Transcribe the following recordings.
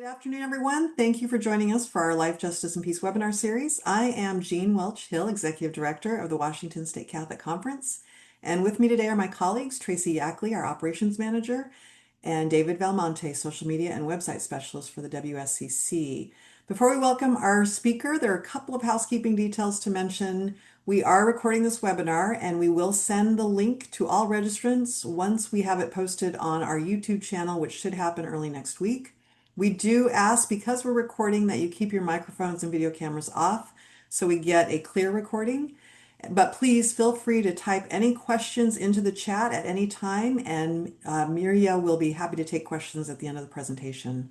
afternoon, everyone. Thank you for joining us for our Life, Justice, and Peace webinar series. I am Jean Welch-Hill, Executive Director of the Washington State Catholic Conference. And with me today are my colleagues, Tracy Yackley, our Operations Manager, and David Valmonte, Social Media and Website Specialist for the WSCC. Before we welcome our speaker, there are a couple of housekeeping details to mention. We are recording this webinar and we will send the link to all registrants once we have it posted on our YouTube channel, which should happen early next week. We do ask, because we're recording, that you keep your microphones and video cameras off so we get a clear recording. But please feel free to type any questions into the chat at any time, and Mirya will be happy to take questions at the end of the presentation.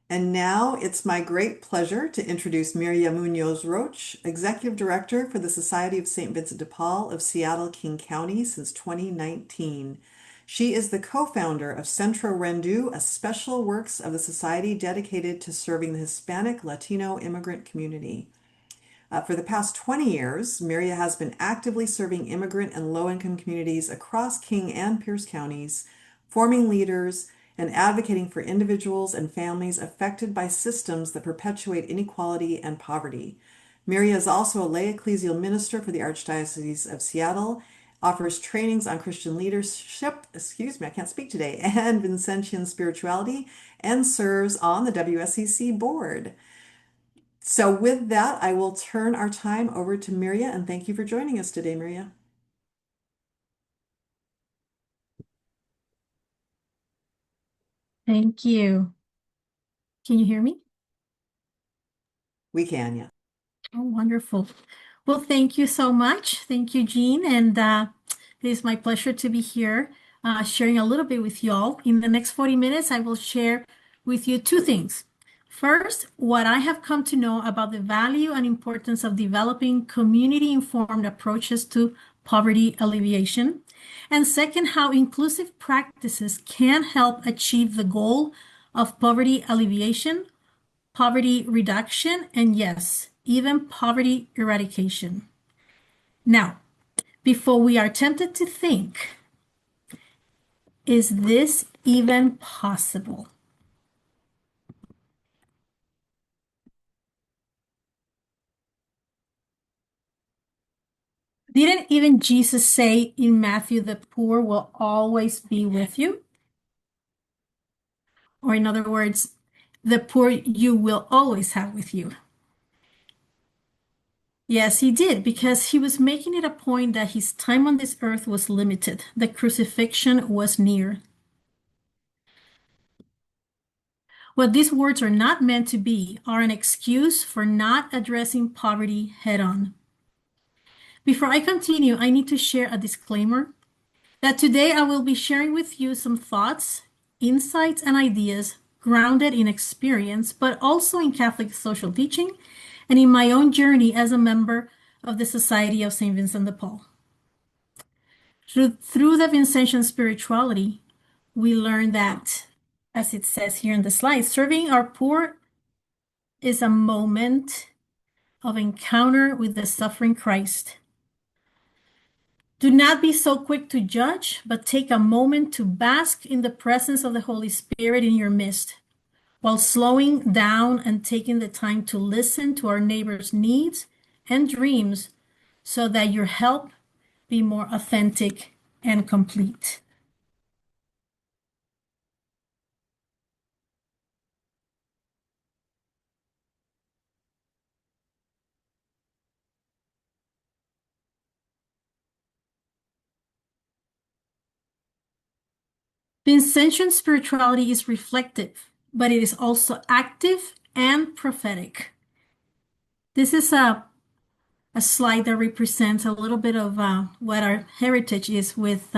And now it's my great pleasure to introduce Mirya Muñoz-Roach, Executive Director for the Society of St. Vincent de Paul of Seattle, King County since 2019. She is the co-founder of Centro Rendu, a special works of the society dedicated to serving the Hispanic Latino immigrant community. For the past 20 years, Mirya has been actively serving immigrant and low-income communities across King and Pierce counties, forming leaders and advocating for individuals and families affected by systems that perpetuate inequality and poverty. Mirya is also a lay ecclesial minister for the Archdiocese of Seattle, offers trainings on Christian leadership, I can't speak today, and Vincentian spirituality, and serves on the WSCC board. So with that, I will turn our time over to Mirya, and thank you for joining us today, Mirya. Thank you. Can you hear me? We can, yeah. Oh, wonderful. Well, thank you so much. Thank you, Jean. And it is my pleasure to be here sharing a little bit with you all. In the next 40 minutes, I will share with you two things. First, what I have come to know about the value and importance of developing community-informed approaches to poverty alleviation. And second, how inclusive practices can help achieve the goal of poverty alleviation, poverty reduction, and yes, even poverty eradication. Now, before we are tempted to think, is this even possible? Didn't even Jesus say in Matthew, the poor will always be with you? Or in other words, the poor you will always have with you. Yes, he did, because he was making it a point that his time on this earth was limited. The crucifixion was near. What these words are not meant to be are an excuse for not addressing poverty head on. Before I continue, I need to share a disclaimer that today I will be sharing with you some thoughts, insights, and ideas grounded in experience, but also in Catholic social teaching and in my own journey as a member of the Society of St. Vincent de Paul. Through the Vincentian spirituality, we learn that, as it says here in the slide, serving our poor is a moment of encounter with the suffering Christ. Do not be so quick to judge, but take a moment to bask in the presence of the Holy Spirit in your midst, while slowing down and taking the time to listen to our neighbor's needs and dreams so that your help be more authentic and complete. Vincentian spirituality is reflective, but it is also active and prophetic. This is a slide that represents a little bit of what our heritage is with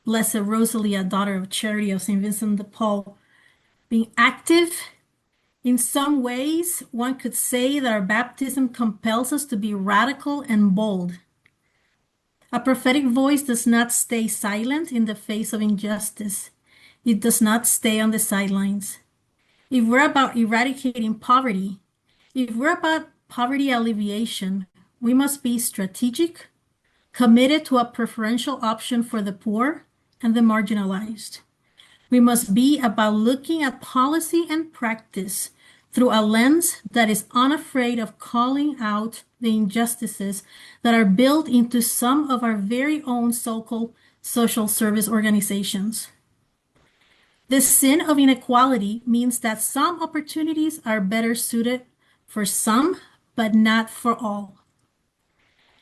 Blessed Rosalia, daughter of Charity of St. Vincent de Paul. Being active, in some ways, one could say that our baptism compels us to be radical and bold. A prophetic voice does not stay silent in the face of injustice. It does not stay on the sidelines. If we're about eradicating poverty, if we're about poverty alleviation, we must be strategic, committed to a preferential option for the poor and the marginalized. We must be about looking at policy and practice through a lens that is unafraid of calling out the injustices that are built into some of our very own so-called social service organizations. The sin of inequality means that some opportunities are better suited for some, but not for all.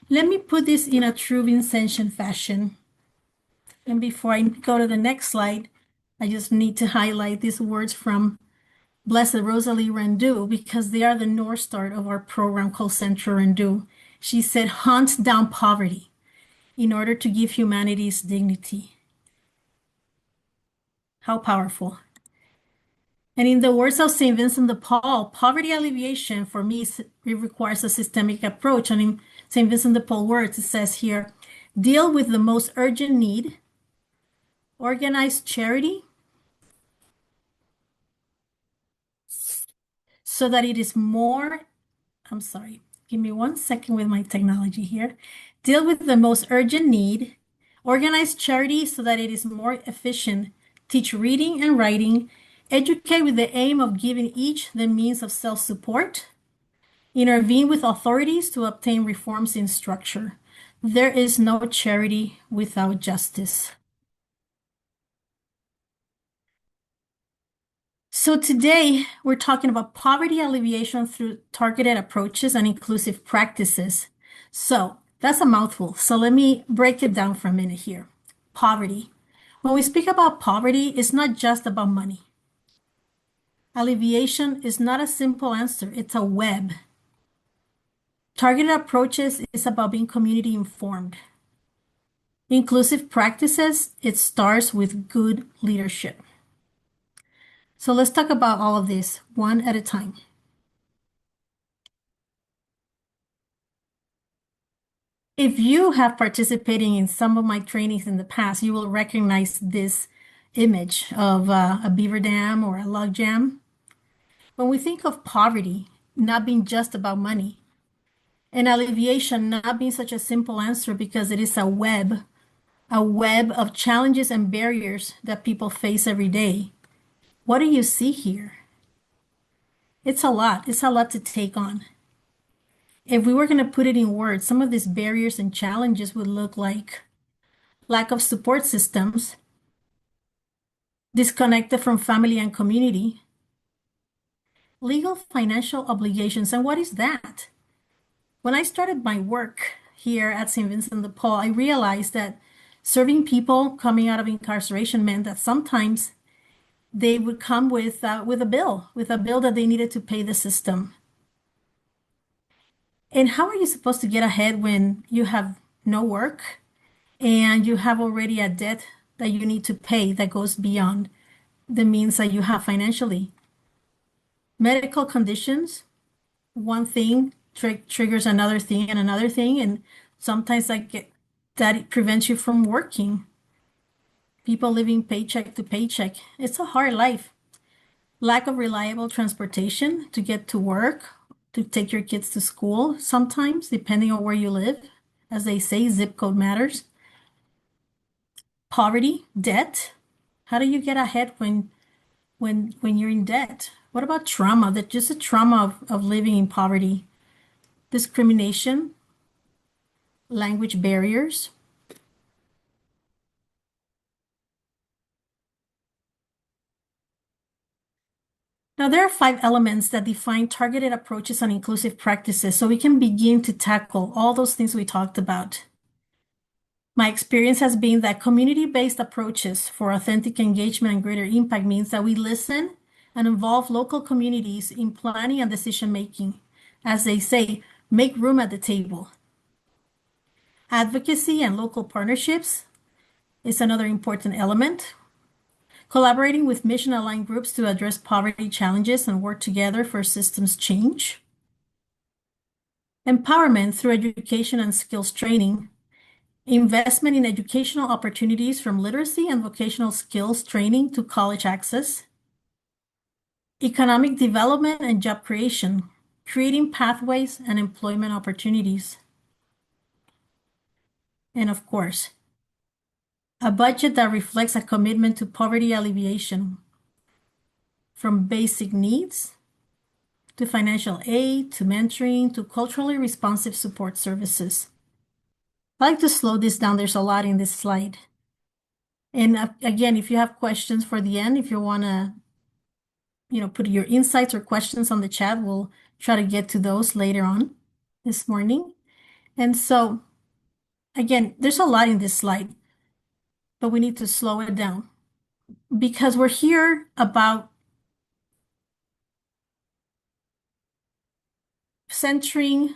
Let me put this in a true Vincentian fashion. And before I go to the next slide, I just need to highlight these words from Blessed Rosalie Rendu because they are the North Star of our program called Central Rendu. She said, hunt down poverty in order to give humanity its dignity. How powerful. And in the words of St. Vincent de Paul, poverty alleviation for me, it requires a systemic approach. And in St. Vincent de Paul words, it says here, deal with the most urgent need, organize charity, so that it is more, I'm sorry, give me 1 second with my technology here. Deal with the most urgent need, organize charity so that it is more efficient, teach reading and writing, educate with the aim of giving each the means of self-support, intervene with authorities to obtain reforms in structure. There is no charity without justice. So today we're talking about poverty alleviation through targeted approaches and inclusive practices. So that's a mouthful. So let me break it down for a minute here. Poverty. When we speak about poverty, it's not just about money. Alleviation is not a simple answer. It's a web. Targeted approaches is about being community informed. Inclusive practices, it starts with good leadership. So let's talk about all of this one at a time. If you have participated in some of my trainings in the past, you will recognize this image of a beaver dam or a log jam. When we think of poverty not being just about money, and alleviation not being such a simple answer because it is a web of challenges and barriers that people face every day. What do you see here? It's a lot. It's a lot to take on. If we were going to put it in words, some of these barriers and challenges would look like lack of support systems, disconnected from family and community, legal financial obligations. And what is that? When I started my work here at St. Vincent de Paul, I realized that serving people coming out of incarceration meant that sometimes they would come with a bill that they needed to pay the system. And how are you supposed to get ahead when you have no work and you have already a debt that you need to pay that goes beyond the means that you have financially? Medical conditions, one thing triggers another thing and another thing, and sometimes that prevents you from working. People living paycheck to paycheck. It's a hard life. Lack of reliable transportation to get to work, to take your kids to school, sometimes, depending on where you live. As they say, zip code matters. Poverty, debt. How do you get ahead when you're in debt? What about trauma? That just a trauma of living in poverty. Discrimination, language barriers. Now, there are 5 elements that define targeted approaches and inclusive practices so we can begin to tackle all those things we talked about. My experience has been that community-based approaches for authentic engagement and greater impact means that we listen and involve local communities in planning and decision-making. As they say, make room at the table. Advocacy and local partnerships is another important element. Collaborating with mission-aligned groups to address poverty challenges and work together for systems change. Empowerment through education and skills training. Investment in educational opportunities from literacy and vocational skills training to college access. Economic development and job creation, creating pathways and employment opportunities. And of course, a budget that reflects a commitment to poverty alleviation from basic needs to financial aid to mentoring to culturally responsive support services. I like to slow this down. There's a lot in this slide. And again, if you have questions for the end, if you want to, put your insights or questions on the chat, we'll try to get to those later on this morning. And so, again, there's a lot in this slide, but we need to slow it down because we're here about centering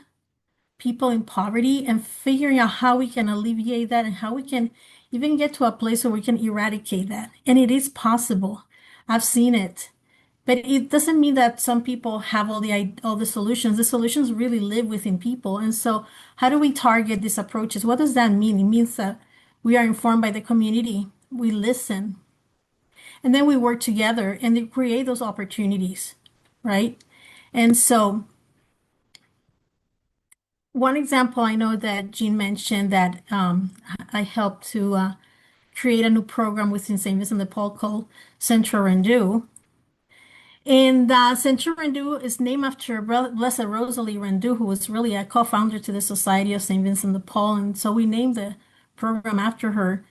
people in poverty and figuring out how we can alleviate that and how we can even get to a place where we can eradicate that. And it is possible. I've seen it. But it doesn't mean that some people have all the solutions. The solutions really live within people. And so how do we target these approaches? What does that mean? It means that we are informed by the community, we listen, and then we work together and they create those opportunities, right? And so one example I know that Jean mentioned that I helped to create a new program within St. Vincent de Paul called Central Rendu. And Central Rendu is named after Blessed Rosalie Rendu, who was really a co-founder to the Society of St. Vincent de Paul. And so we named the program after her.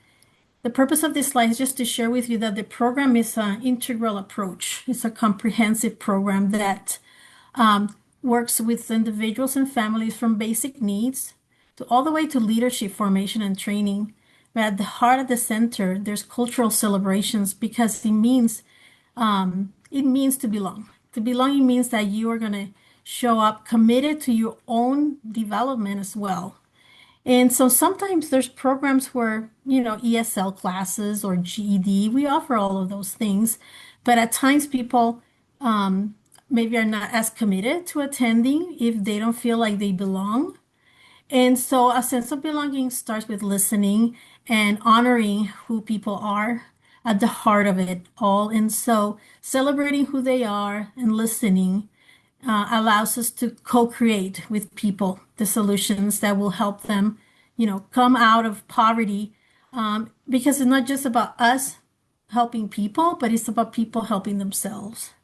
The purpose of this slide is just to share with you that the program is an integral approach. It's a comprehensive program that works with individuals and families from basic needs to all the way to leadership formation and training. But at the heart of the center, there's cultural celebrations because it means to belong. To belong, it means that you are going to show up committed to your own development as well. And so sometimes there's programs where, ESL classes or GED, we offer all of those things. But at times people maybe are not as committed to attending if they don't feel like they belong. And so a sense of belonging starts with listening and honoring who people are at the heart of it all. And so celebrating who they are and listening allows us to co-create with people the solutions that will help them, come out of poverty. Because it's not just about us helping people, but it's about people helping themselves.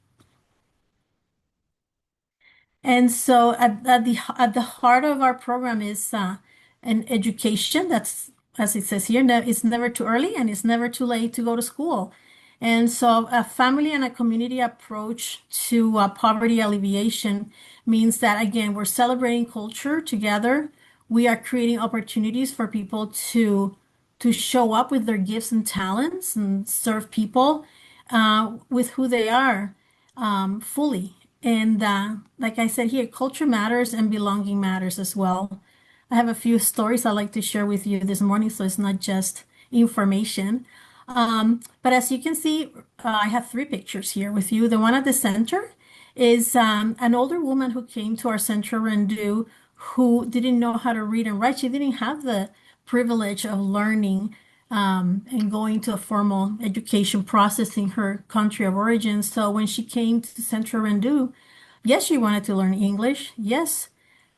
And so at the heart of our program is an education that's, as it says here, it's never too early and it's never too late to go to school. And so a family and a community approach to poverty alleviation means that, again, we're celebrating culture together. We are creating opportunities for people to show up with their gifts and talents and serve people with who they are fully. And like I said here, culture matters and belonging matters as well. I have a few stories I'd like to share with you this morning, so it's not just information. But as you can see, I have three pictures here with you. The one at the center is an older woman who came to our Central Rendu who didn't know how to read and write. She didn't have the privilege of learning and going to a formal education process in her country of origin. So when she came to Central Rendu, yes, she wanted to learn English, yes,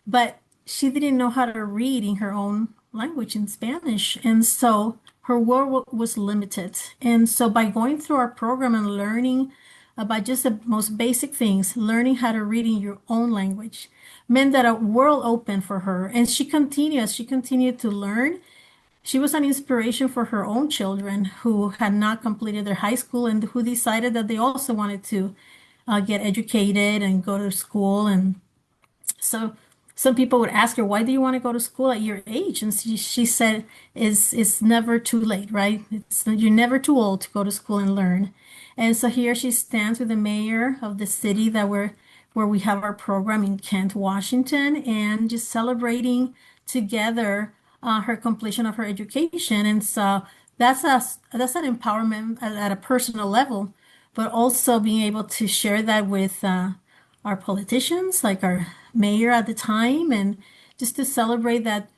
but she didn't know how to read in her own language in Spanish. And so her world was limited. And so by going through our program and learning about just the most basic things, learning how to read in your own language meant that a world opened for her. And she continued to learn. She was an inspiration for her own children who had not completed their high school and who decided that they also wanted to get educated and go to school. And so some people would ask her, why do you want to go to school at your age? And she said, it's never too late, right? You're never too old to go to school and learn. And so here she stands with the mayor of the city where we have our program in Kent, Washington, and just celebrating together her completion of her education. And so that's an empowerment at a personal level, but also being able to share that with our politicians, like our mayor at the time, and just to celebrate that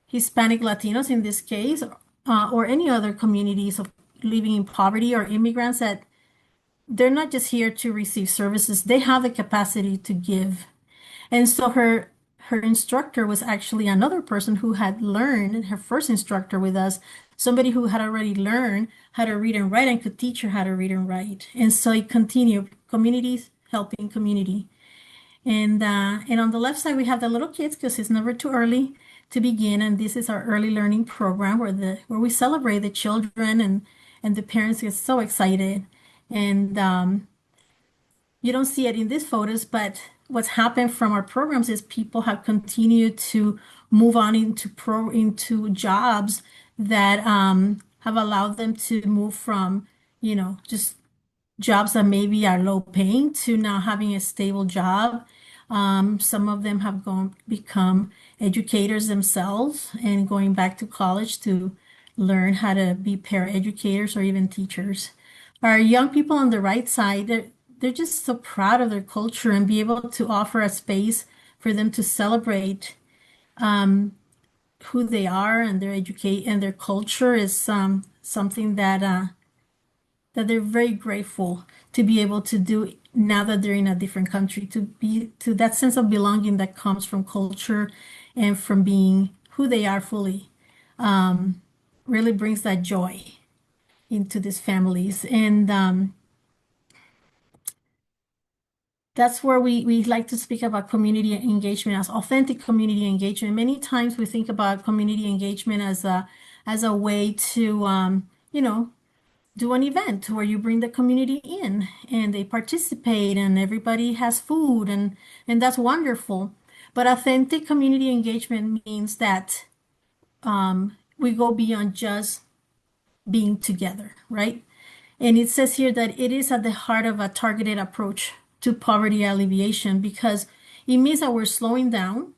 Hispanic Latinos in this case, or any other communities of living in poverty or immigrants, that they're not just here to receive services, they have the capacity to give. And so her instructor was actually another person who had learned, her first instructor with us, somebody who had already learned how to read and write and could teach her how to read and write. And so it continued, communities helping community. And on the left side, we have the little kids because it's never too early to begin. And this is our early learning program where we celebrate the children and the parents get so excited. And you don't see it in these photos, but what's happened from our programs is people have continued to move on into jobs that have allowed them to move from, just jobs that maybe are low paying to now having a stable job. Some of them have become educators themselves and going back to college to learn how to be paraeducators or even teachers. Our young people on the right side, they're just so proud of their culture and be able to offer a space for them to celebrate who they are and their educate and their culture is something that they're very grateful to be able to do now that they're in a different country, to that sense of belonging that comes from culture and from being who they are fully, really brings that joy into these families. And that's where we like to speak about community engagement as authentic community engagement. Many times we think about community engagement as a way to do an event where you bring the community in and they participate and everybody has food and that's wonderful. But authentic community engagement means that we go beyond just being together, right? And it says here that it is at the heart of a targeted approach to poverty alleviation because it means that we're slowing down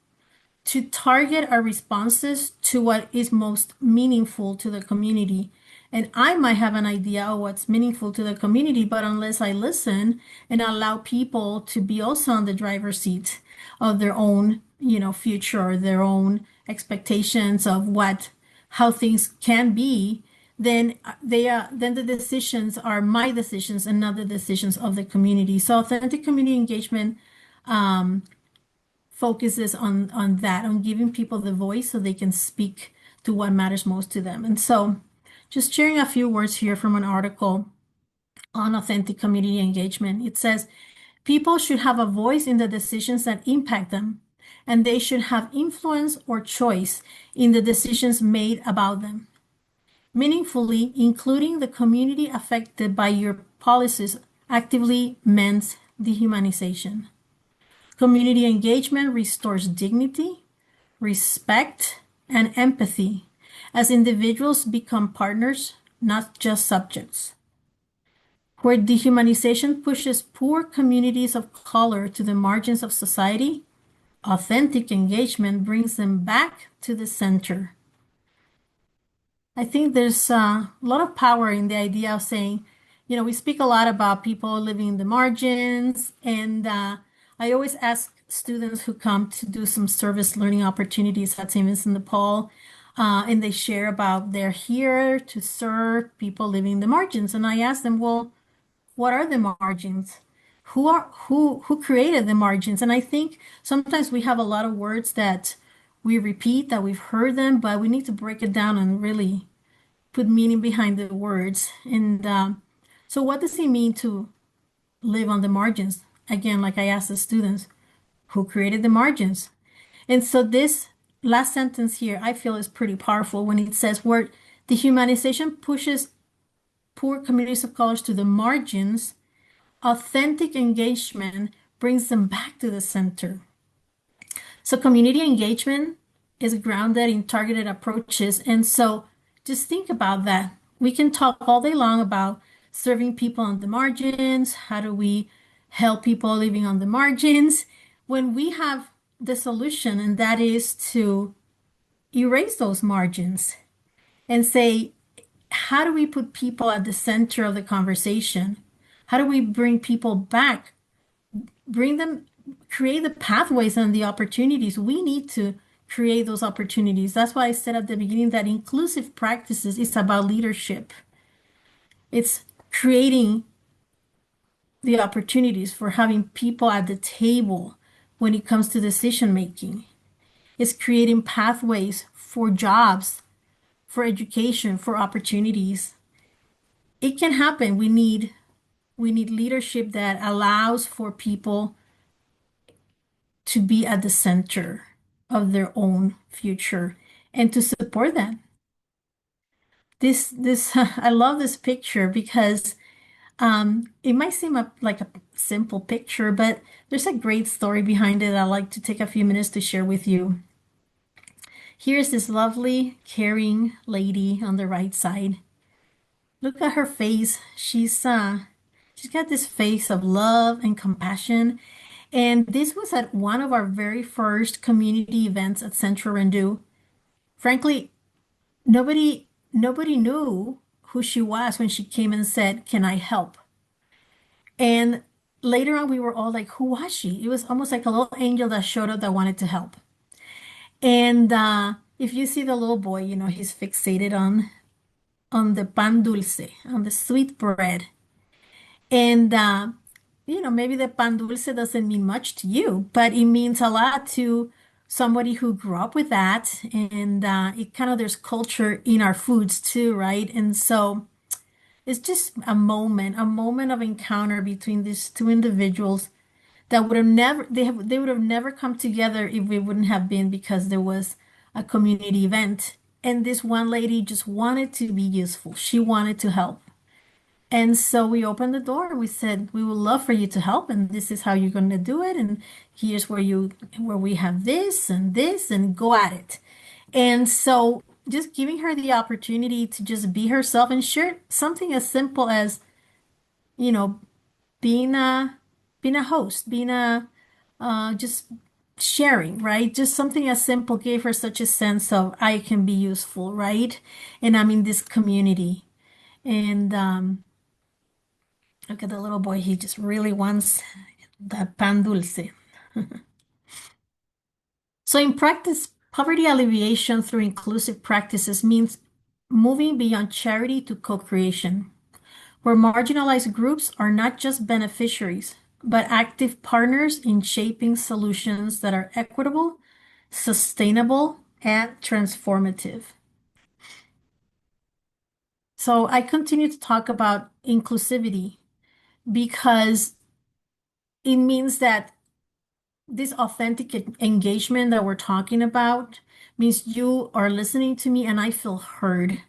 to target our responses to what is most meaningful to the community. And I might have an idea of what's meaningful to the community, but unless I listen and allow people to be also on the driver's seat of their own, future or their own expectations of how things can be, then then the decisions are my decisions and not the decisions of the community. So authentic community engagement focuses on that, on giving people the voice so they can speak to what matters most to them. And so just sharing a few words here from an article on authentic community engagement. It says, people should have a voice in the decisions that impact them, and they should have influence or choice in the decisions made about them. Meaningfully, including the community affected by your policies actively means dehumanization. Community engagement restores dignity, respect, and empathy as individuals become partners, not just subjects. Where dehumanization pushes poor communities of color to the margins of society, authentic engagement brings them back to the center. I think there's a lot of power in the idea of saying, we speak a lot about people living in the margins, and I always ask students who come to do some service learning opportunities at St. Vincent de Paul, and they share about they're here to serve people living in the margins. And I ask them, well, what are the margins? Who created the margins? And I think sometimes we have a lot of words that we repeat, that we've heard them, but we need to break it down and really put meaning behind the words. And so what does it mean to live on the margins? Again, like I asked the students, who created the margins? And so this last sentence here, I feel is pretty powerful when it says where dehumanization pushes poor communities of color to the margins, authentic engagement brings them back to the center. So community engagement is grounded in targeted approaches. And so just think about that. We can talk all day long about serving people on the margins. How do we help people living on the margins? When we have the solution, and that is to erase those margins and say, how do we put people at the center of the conversation? How do we bring people back, create the pathways and the opportunities? We need to create those opportunities. That's why I said at the beginning that inclusive practices is about leadership. It's creating the opportunities for having people at the table when it comes to decision making. It's creating pathways for jobs for education, for opportunities. It can happen. We need leadership that allows for people to be at the center of their own future and to support them. This I love this picture because it might seem like a simple picture, but there's a great story behind it I'd like to take a few minutes to share with you. Here's this lovely, caring lady on the right side. Look at her face. She's got this face of love and compassion. And this was at one of our very first community events at Central Rendu. Frankly, nobody knew who she was when she came and said, "Can I help?" And later on, we were all like, "Who was she?" It was almost like a little angel that showed up that wanted to help. And if you see the little boy, he's fixated on the pan dulce, on the sweet bread. And maybe the pan dulce doesn't mean much to you, but it means a lot to somebody who grew up with that. And it kind of there's culture in our foods too, right? And so it's just a moment of encounter between these two individuals that would have never they would have never come together if it wouldn't have been because there was a community event. And this one lady just wanted to be useful. She wanted to help. And so we opened the door. We said, "We would love for you to help, and this is how you're going to do it. And here's where we have this, and go at it." And so just giving her the opportunity to just be herself and share something as simple as, you know, being a host, being a just sharing, right? Just something as simple gave her such a sense of I can be useful, right? And I'm in this community. And look at the little boy. He just really wants the pan dulce. So in practice, poverty alleviation through inclusive practices means moving beyond charity to co-creation, where marginalized groups are not just beneficiaries, but active partners in shaping solutions that are equitable, sustainable, and transformative. So I continue to talk about inclusivity because it means that this authentic engagement that we're talking about means you are listening to me and I feel heard.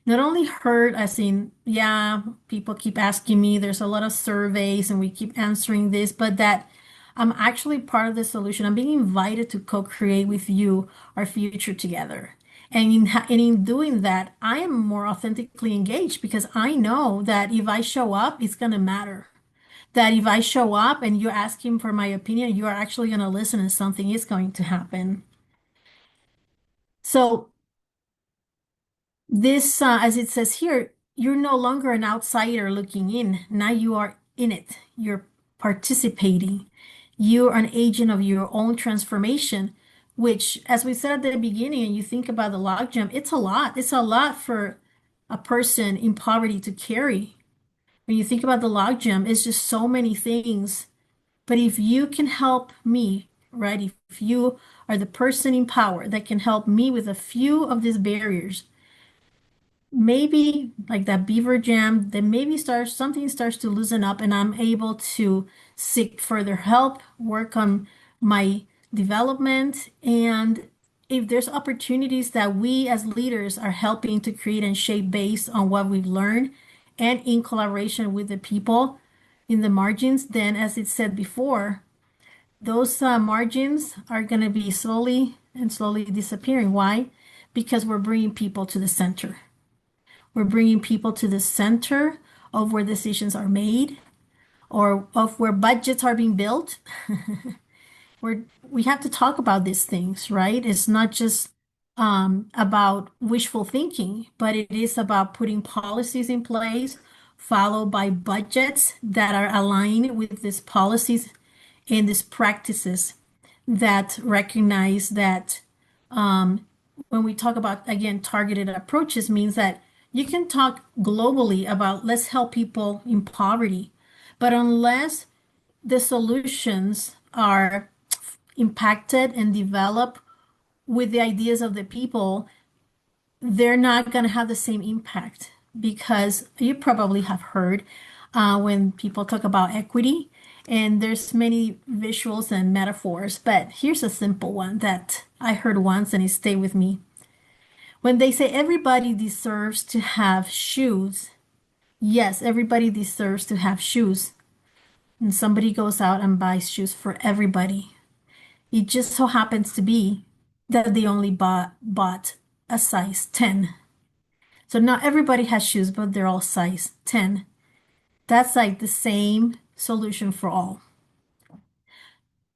Not only heard as in, yeah, people keep asking me, there's a lot of surveys and we keep answering this, but that I'm actually part of the solution. I'm being invited to co-create with you our future together. And in doing that, I am more authentically engaged because I know that if I show up, it's going to matter. That if I show up and you ask him for my opinion, you are actually going to listen and something is going to happen. So this, as it says here, you're no longer an outsider looking in. Now you are in it. You're participating. You are an agent of your own transformation, which, as we said at the beginning, and you think about the logjam, it's a lot. It's a lot for a person in poverty to carry. When you think about the logjam, it's just so many things. But if you can help me, right? If you are the person in power that can help me with a few of these barriers, maybe like that beaver jam, then maybe something starts to loosen up and I'm able to seek further help, work on my development. And if there's opportunities that we as leaders are helping to create and shape based on what we've learned and in collaboration with the people in the margins, then as it said before, those margins are going to be slowly and slowly disappearing. Why? Because we're bringing people to the center. We're bringing people to the center of where decisions are made or of where budgets are being built. We have to talk about these things, right? It's not just about wishful thinking, but it is about putting policies in place, followed by budgets that are aligned with these policies and these practices that recognize that when we talk about, again, targeted approaches means that you can talk globally about let's help people in poverty, but unless the solutions are impacted and developed with the ideas of the people, they're not going to have the same impact because you probably have heard when people talk about equity, and there's many visuals and metaphors, but here's a simple one that I heard once and it stayed with me. When they say everybody deserves to have shoes, yes, everybody deserves to have shoes. And somebody goes out and buys shoes for everybody. It just so happens to be that they only bought a size 10. So not everybody has shoes, but they're all size 10. That's like the same solution for all.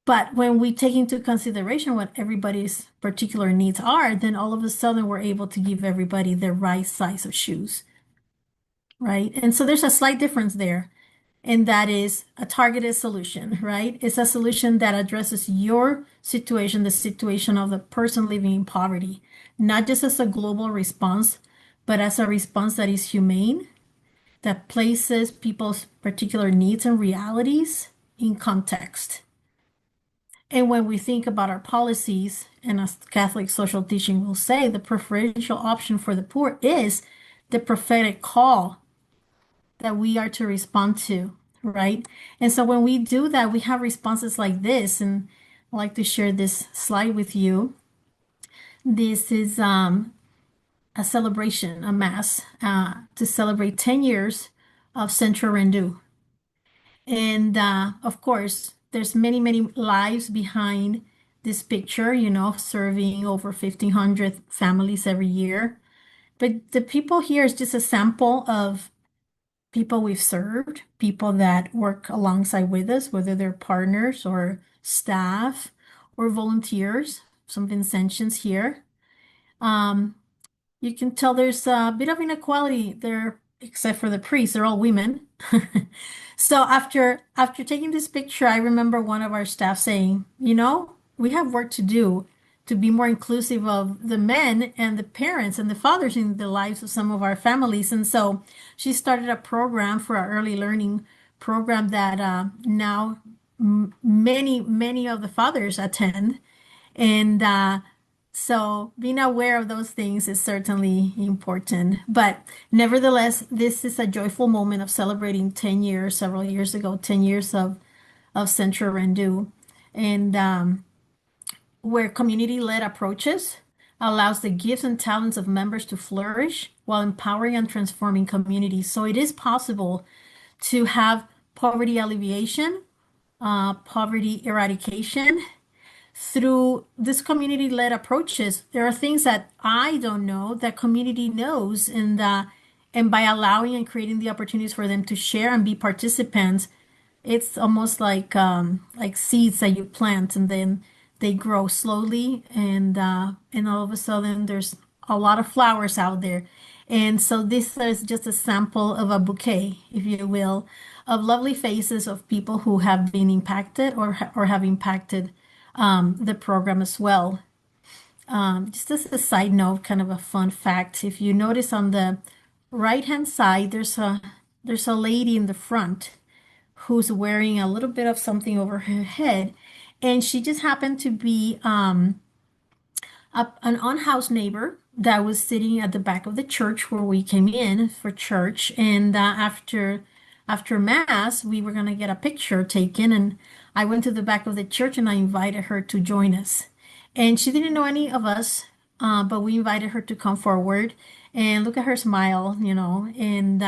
But when we take into consideration what everybody's particular needs are, then all of a sudden we're able to give everybody the right size of shoes, right? And so there's a slight difference there, and that is a targeted solution, right? It's a solution that addresses your situation, the situation of the person living in poverty, not just as a global response, but as a response that is humane, that places people's particular needs and realities in context. And when we think about our policies, and as Catholic social teaching will say, the preferential option for the poor is the prophetic call that we are to respond to, right? And so when we do that, we have responses like this. And I'd like to share this slide with you. This is a celebration, a mass, to celebrate 10 years of Central Rendu. And of course, there's many, many lives behind this picture, serving over 1,500 families every year. But the people here is just a sample of people we've served, people that work alongside with us, whether they're partners or staff or volunteers, some Vincentians here. Um, you can tell there's a bit of inequality there, except for the priests. They're all women. So after taking this picture, I remember one of our staff saying, we have work to do to be more inclusive of the men and the parents and the fathers in the lives of some of our families. And so she started a program for our early learning program that now many, many of the fathers attend. And so being aware of those things is certainly important. But nevertheless, this is a joyful moment of celebrating 10 years, several years ago, 10 years of Central Rendu. And where community-led approaches allows the gifts and talents of members to flourish while empowering and transforming communities. So it is possible to have poverty alleviation, poverty eradication, through this community-led approaches. There are things that I don't know that community knows, and by allowing and creating the opportunities for them to share and be participants, it's almost like seeds that you plant and then they grow slowly, and all of a sudden there's a lot of flowers out there. And so this is just a sample of a bouquet, if you will, of lovely faces of people who have been impacted or have impacted the program as well. Just as a side note, kind of a fun fact, if you notice on the right-hand side, there's a lady in the front who's wearing a little bit of something over her head, and she just happened to be an unhoused neighbor that was sitting at the back of the church where we came in for church. And after mass, we were gonna get a picture taken, and I went to the back of the church and I invited her to join us. And she didn't know any of us, but we invited her to come forward and look at her smile, and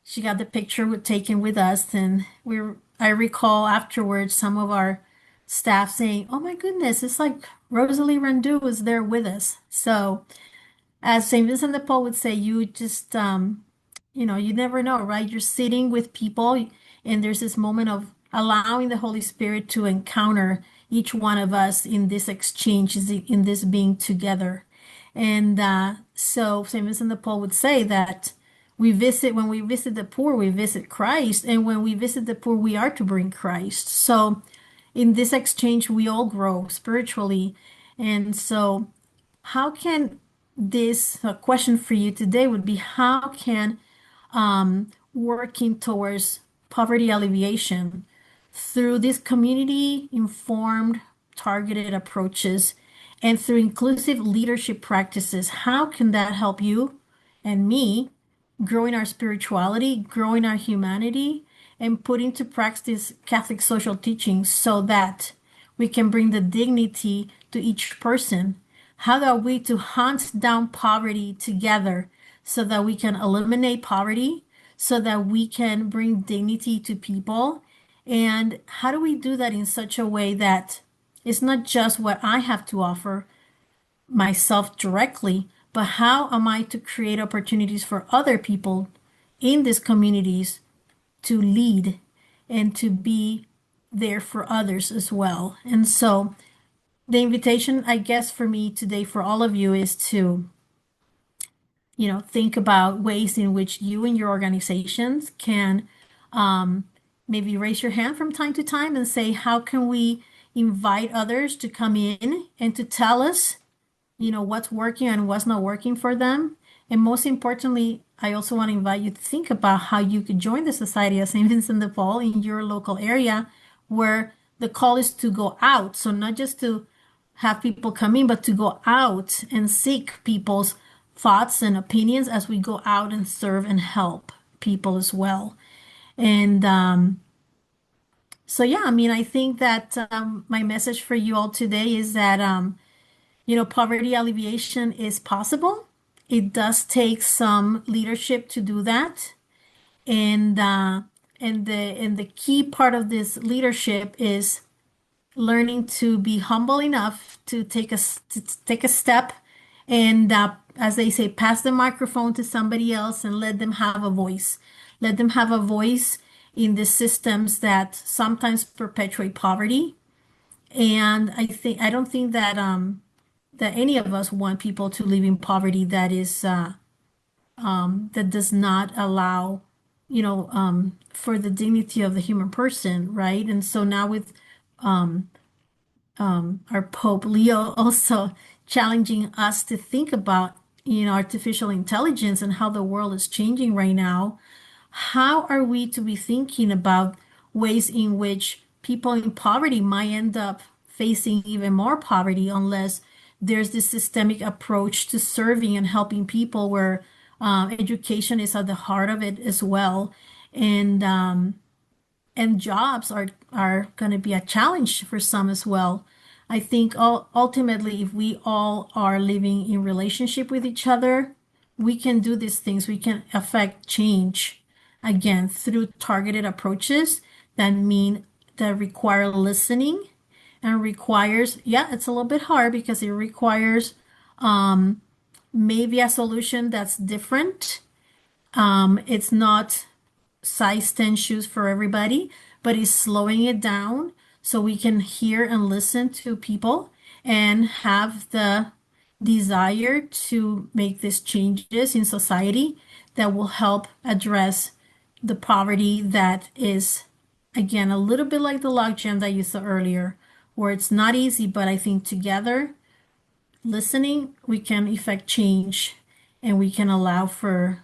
she got the picture taken with us. And I recall afterwards some of our staff saying, "Oh my goodness, it's like Rosalie Rendu was there with us." So, as Saint Vincent de Paul would say, you just, you never know, right? You're sitting with people, and there's this moment of allowing the Holy Spirit to encounter each one of us in this exchange, in this being together. And so Saint Vincent de Paul would say that when we visit the poor, we visit Christ. And when we visit the poor, we are to bring Christ. So in this exchange, we all grow spiritually. And so how can this question for you today would be, how can working towards poverty alleviation through these community informed targeted approaches And through inclusive leadership practices, how can that help you and me grow in our spirituality, grow in our humanity, and put into practice Catholic social teachings so that we can bring the dignity to each person? How are we to hunt down poverty together so that we can eliminate poverty, so that we can bring dignity to people? And how do we do that in such a way that it's not just what I have to offer myself directly, but how am I to create opportunities for other people in these communities to lead and to be there for others as well? And so the invitation, I guess, for me today, for all of you, is to, think about ways in which you and your organizations can maybe raise your hand from time to time and say, how can we invite others to come in and to tell us, what's working and what's not working for them. And most importantly, I also want to invite you to think about how you could join the Society of St. Vincent de Paul in your local area, where the call is to go out. So not just to have people come in, but to go out and seek people's thoughts and opinions as we go out and serve and help people as well. And so, yeah, I mean, I think that my message for you all today is that poverty alleviation is possible. It does take some leadership to do that. And the key part of this leadership is learning to be humble enough to take a step and as they say, pass the microphone to somebody else and let them have a voice. Let them have a voice in the systems that sometimes perpetuate poverty. And I don't think that that any of us want people to live in poverty that does not allow, for the dignity of the human person, right? And so now with our Pope Leo also challenging us to think about, artificial intelligence and how the world is changing right now. How are we to be thinking about ways in which people in poverty might end up facing even more poverty unless there's this systemic approach to serving and helping people where education is at the heart of it as well. And jobs are going to be a challenge for some as well. I think ultimately, if we all are living in relationship with each other, we can do these things. We can affect change again through targeted approaches that require listening and requires, yeah, it's a little bit hard because it requires maybe a solution that's different. It's not size 10 shoes for everybody, but it's slowing it down so we can hear and listen to people and have the desire to make these changes in society that will help address the poverty that is, again, a little bit like the logjam that you saw earlier, where it's not easy, but I think together, listening, we can effect change and we can allow for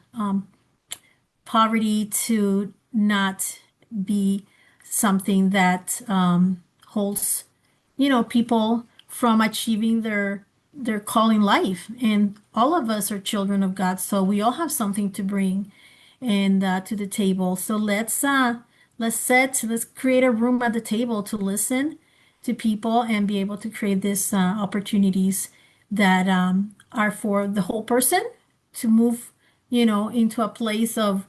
poverty to not be something that holds, people from achieving their call in life. And all of us are children of God, so we all have something to bring and to the table. So let's create a room at the table to listen to people and be able to create these opportunities that are for the whole person to move, into a place of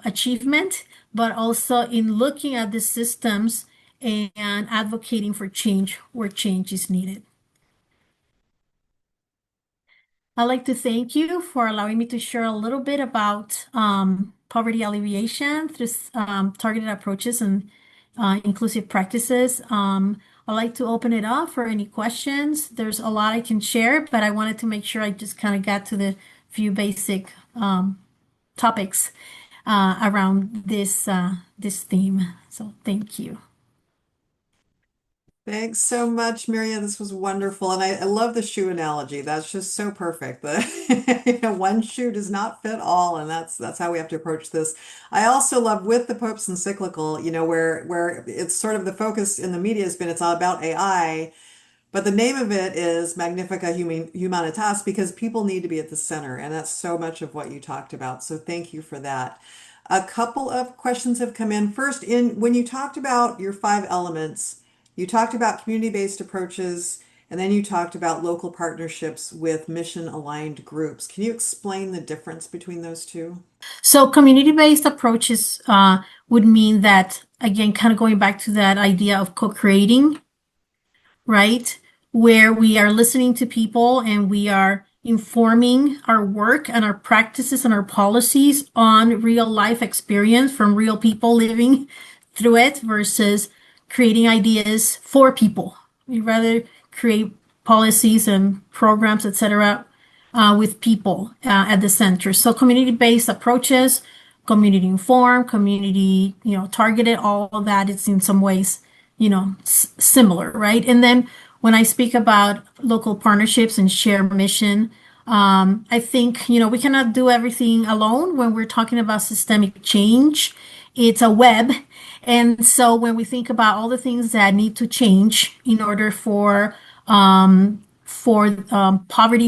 achievement, but also in looking at the systems and advocating for change where change is needed. I'd like to thank you for allowing me to share a little bit about poverty alleviation through targeted approaches and inclusive practices. I'd like to open it up for any questions. There's a lot I can share, but I wanted to make sure I just kind of got to the few basic topics around this theme. So thank you. Thanks so much, Mirya. This was wonderful. And I love the shoe analogy. That's just so perfect. One shoe does not fit all, and that's how we have to approach this. I also love with the Pope's encyclical, where it's sort of the focus in the media has been it's all about AI. But the name of it is Magnifica Humanitas because people need to be at the center, and that's so much of what you talked about. So thank you for that. A couple of questions have come in. First, in when you talked about your five elements, you talked about community-based approaches, and then you talked about local partnerships with mission-aligned groups. Can you explain the difference between those two? So community-based approaches would mean that, again, kind of going back to that idea of co-creating, right? Where we are listening to people and we are informing our work and our practices and our policies on real life experience from real people living through it versus creating ideas for people. We rather create policies and programs, etc., with people at the center. So community-based approaches, community informed, community, targeted, all of that, it's in some ways, similar, right? And then when I speak about local partnerships and shared mission, I think, we cannot do everything alone when we're talking about systemic change. It's a web. And so when we think about all the things that need to change in order for poverty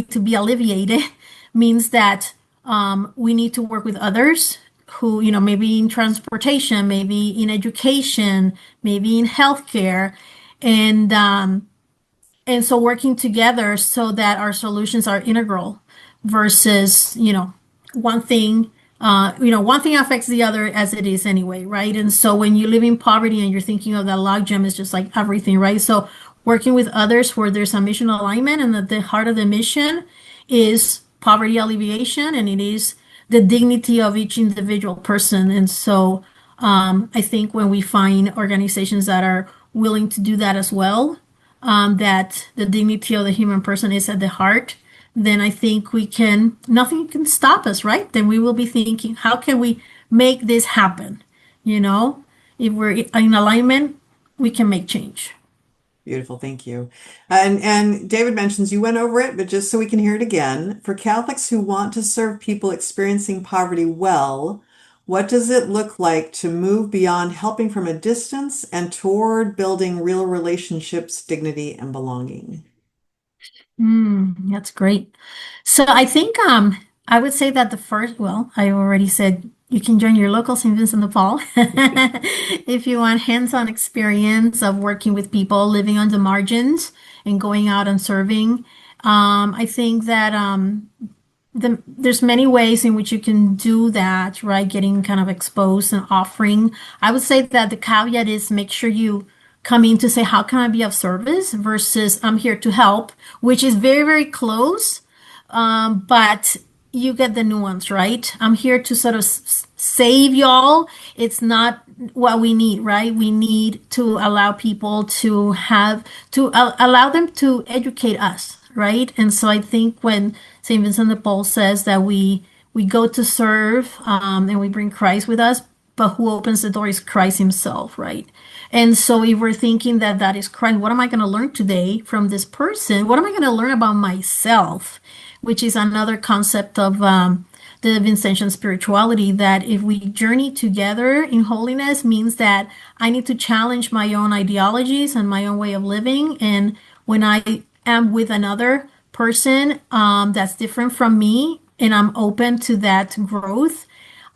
to be alleviated, means that we need to work with others who, maybe in transportation, maybe in education, maybe in healthcare, and so working together so that our solutions are integral versus, one thing, one thing affects the other as it is anyway, right? And so when you live in poverty and you're thinking of that logjam, it's just like everything, right? So working with others where there's a mission alignment and at the heart of the mission is poverty alleviation and it is the dignity of each individual person. And so I think when we find organizations that are willing to do that as well, that the dignity of the human person is at the heart, then I think nothing can stop us, right? Then we will be thinking, how can we make this happen? If we're in alignment, we can make change. Beautiful, thank you. And David mentions you went over it, but just so we can hear it again, for Catholics who want to serve people experiencing poverty well, what does it look like to move beyond helping from a distance and toward building real relationships, dignity, and belonging? That's great. So I think I would say that well, I already said you can join your local St. Vincent de Paul if you want hands-on experience of working with people living on the margins and going out and serving. I think that there's many ways in which you can do that, right? Getting kind of exposed and offering. I would say that the caveat is make sure you come in to say, how can I be of service versus I'm here to help, which is very, very close. But you get the nuance, right? I'm here to sort of save y'all. It's not what we need, right? We need to allow people to allow them to educate us, right? And so I think when St. Vincent de Paul says that we go to serve, and we bring Christ with us, but who opens the door is Christ himself, right? And so if we're thinking that that is Christ, what am I going to learn today from this person? What am I going to learn about myself? Which is another concept of the Vincentian spirituality, that if we journey together in holiness means that I need to challenge my own ideologies and my own way of living. And when I am with another person that's different from me and I'm open to that growth,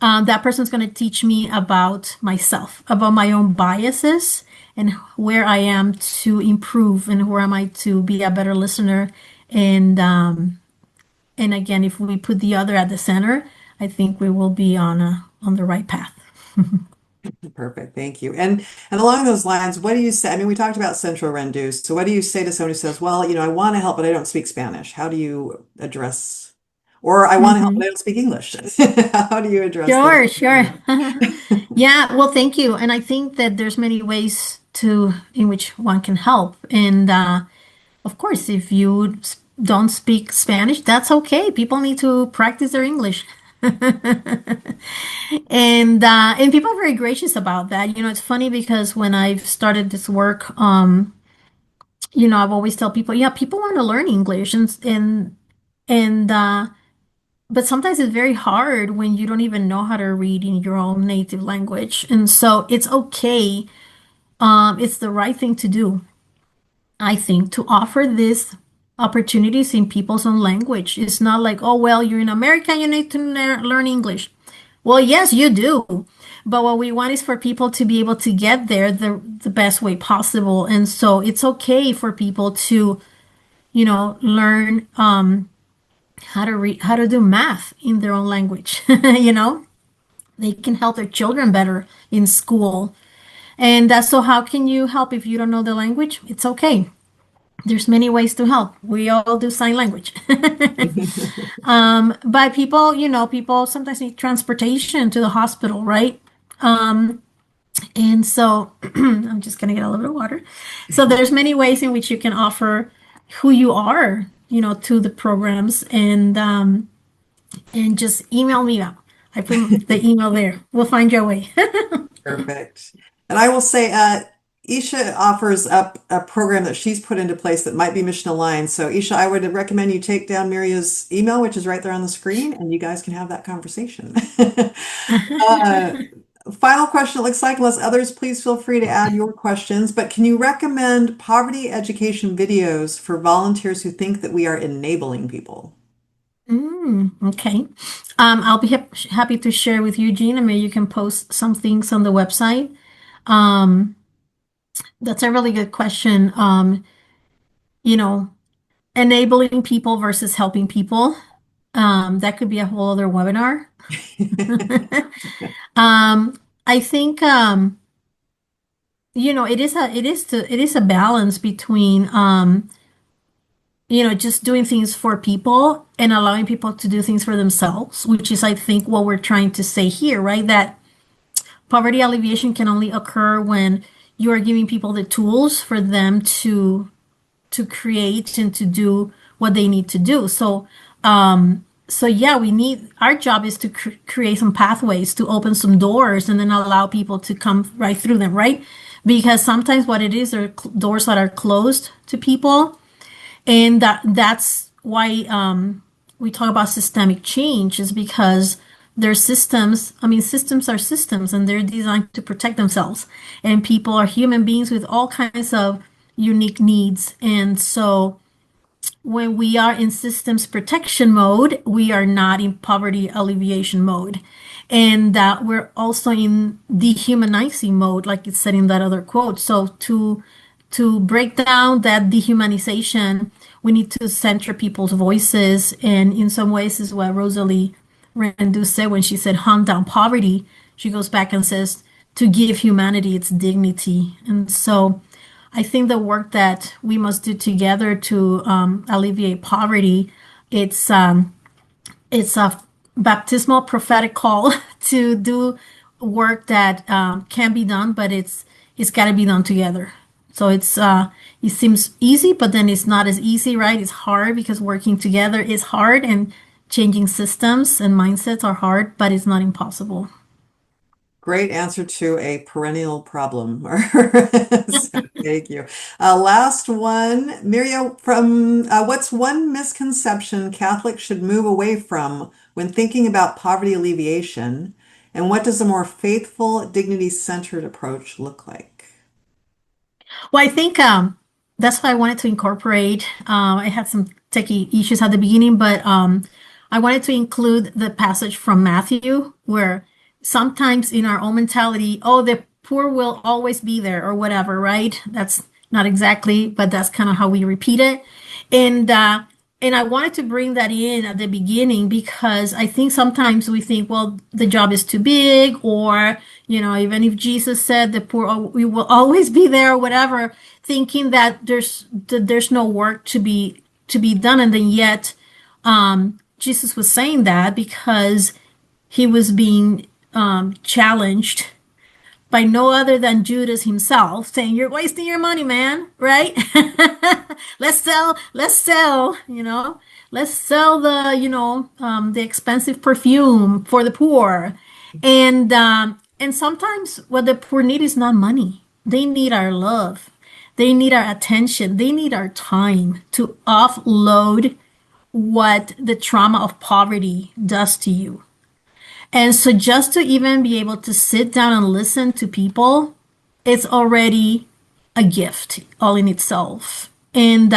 that person's going to teach me about myself, about my own biases and where I am to improve and where am I to be a better listener. And again, if we put the other at the center, I think we will be on the right path. Perfect, thank you. And along those lines, what do you say? I mean, we talked about central rendus. So what do you say to someone who says, well, I want to help, but I don't speak Spanish? How do you address, or I want to help, but I don't speak English? How do you address those? Sure, sure. Yeah, well, thank you. And I think that there's many ways in which one can help. And of course, if you don't speak Spanish, that's okay. People need to practice their English. And people are very gracious about that. It's funny because when I've started this work, I've always tell people, yeah, people want to learn English and but sometimes it's very hard when you don't even know how to read in your own native language. And so it's okay. It's the right thing to do I think, to offer these opportunities in people's own language. It's not like, oh, well, you're in America, you need to learn English. Well, yes, you do. But what we want is for people to be able to get there the best way possible. And so it's okay for people to, learn how to read, how to do math in their own language. They can help their children better in school. And that's so how can you help if you don't know the language? It's okay. There's many ways to help. We all do sign language. But people, people sometimes need transportation to the hospital, right? And so I'm just gonna get a little bit of water. So there's many ways in which you can offer who you are, to the programs, and just email me out. I put the email there. We'll find your way. Perfect. And I will say, Isha offers up a program that she's put into place that might be mission aligned. So, Isha, I would recommend you take down Mirya's email, which is right there on the screen, and you guys can have that conversation. Uh, Final question. It looks like, unless others, please feel free to add your questions. But can you recommend poverty education videos for volunteers who think that we are enabling people? Okay. I'll be happy to share with you, Jean, and maybe you can post some things on the website. Um, that's a really good question. You know, enabling people versus helping people. That could be a whole other webinar. I think it is a balance between just doing things for people and allowing people to do things for themselves, which is, I think, what we're trying to say here, right? That poverty alleviation can only occur when you are giving people the tools for them to create and to do what they need to do. So yeah, our job is to create some pathways, to open some doors, and then allow people to come right through them, right? Because sometimes what it is are doors that are closed to people, and that's why we talk about systemic change, is because their systems, I mean, systems are systems and they're designed to protect themselves. And people are human beings with all kinds of unique needs. And so when we are in systems protection mode, we are not in poverty alleviation mode. And that we're also in dehumanizing mode, like it said in that other quote. So to break down that dehumanization, we need to center people's voices. And in some ways is what Rosalie Rendu said when she said hunt down poverty. She goes back and says to give humanity its dignity. And so I think the work that we must do together to alleviate poverty, it's a baptismal prophetic call to do work that can be done, but it's got to be done together. So it seems easy, but then it's not as easy, right? It's hard because working together is hard, and changing systems and mindsets are hard, but it's not impossible. Great answer to a perennial problem. So, thank you. Last one, Mirya, from what's one misconception Catholics should move away from when thinking about poverty alleviation? And what does a more faithful, dignity-centered approach look like? Well, I think that's why I wanted to incorporate. I had some techie issues at the beginning, but I wanted to include the passage from Matthew, where sometimes in our own mentality, oh, the poor will always be there or whatever, right? That's not exactly, but that's kind of how we repeat it. And I wanted to bring that in at the beginning because I think sometimes we think, well, the job is too big, or, even if Jesus said the poor, oh, we will always be there or whatever, thinking that there's no work to be done. And then yet, Jesus was saying that because he was being challenged by no other than Judas himself, saying, "You're wasting your money, man, right? let's sell, let's sell the expensive perfume for the poor." And sometimes what the poor need is not money. They need our love. They need our attention. They need our time to offload what the trauma of poverty does to you. And so just to even be able to sit down and listen to people, it's already a gift all in itself. And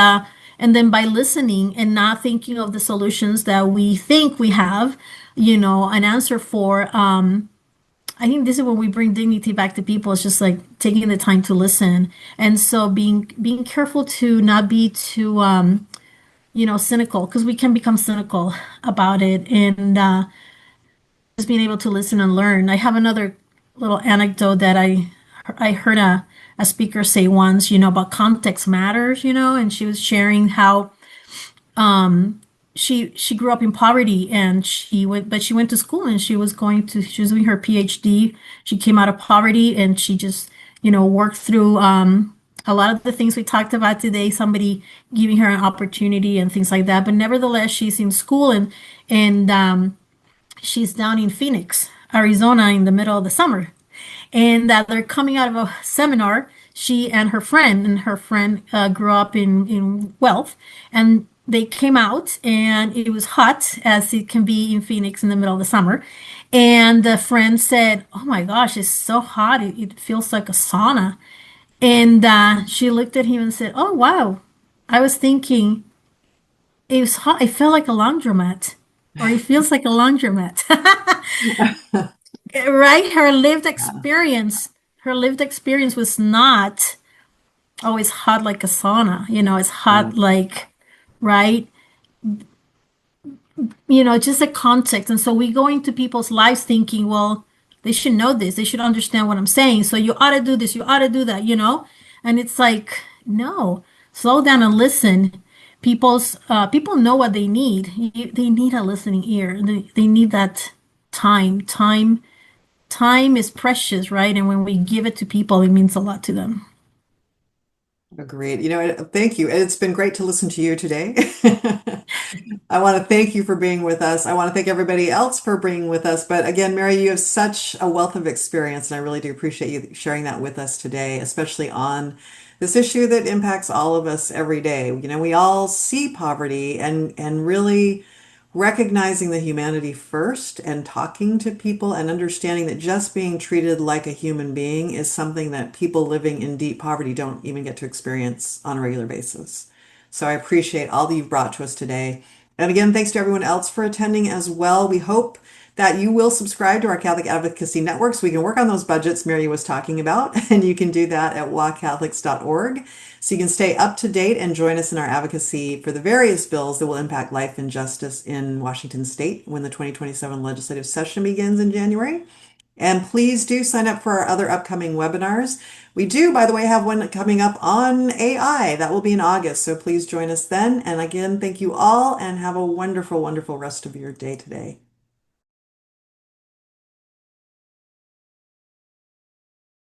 then by listening and not thinking of the solutions that we think we have, an answer for, I think this is when we bring dignity back to people. It's just like taking the time to listen. And so being careful to not be too cynical, because we can become cynical about it, and just being able to listen and learn. I have another little anecdote that I heard a speaker say once, about context matters, and she was sharing how she grew up in poverty, and she went to school, and she was doing her PhD. She came out of poverty, and she just, worked through a lot of the things we talked about today, somebody giving her an opportunity and things like that. But nevertheless, she's in school, and she's down in Phoenix, Arizona, in the middle of the summer, and that they're coming out of a seminar. She and her friend grew up in wealth, and they came out, and it was hot as it can be in Phoenix in the middle of the summer. And the friend said, "Oh my gosh, it's so hot. It feels like a sauna." And she looked at him and said, "Oh wow, I was thinking it was hot. It felt like a laundromat, or it feels like a laundromat." Right? Her lived experience was not always hot like a sauna. It's Yeah. hot like, right? Just a context. And so we go into people's lives thinking, well, they should know this. They should understand what I'm saying. So you ought to do this. You ought to do that. And it's like, no, slow down and listen. People know what they need. They need a listening ear. They need that time. Time is precious, right? And when we give it to people, it means a lot to them. Agreed. Thank you. It's been great to listen to you today. I want to thank you for being with us. I want to thank everybody else for being with us. But again, Mary, you have such a wealth of experience, and I really do appreciate you sharing that with us today, especially on this issue that impacts all of us every day. We all see poverty, and really recognizing the humanity first and talking to people and understanding that just being treated like a human being is something that people living in deep poverty don't even get to experience on a regular basis. So I appreciate all that you've brought to us today. And again, thanks to everyone else for attending as well. We hope that you will subscribe to our Catholic Advocacy Network so we can work on those budgets Mirya was talking about. And you can do that at WACatholics.org. So you can stay up to date and join us in our advocacy for the various bills that will impact life and justice in Washington State when the 2027 legislative session begins in January. And please do sign up for our other upcoming webinars. We do, by the way, have one coming up on AI. That will be in August. So please join us then. And again, thank you all and have a wonderful, wonderful rest of your day today.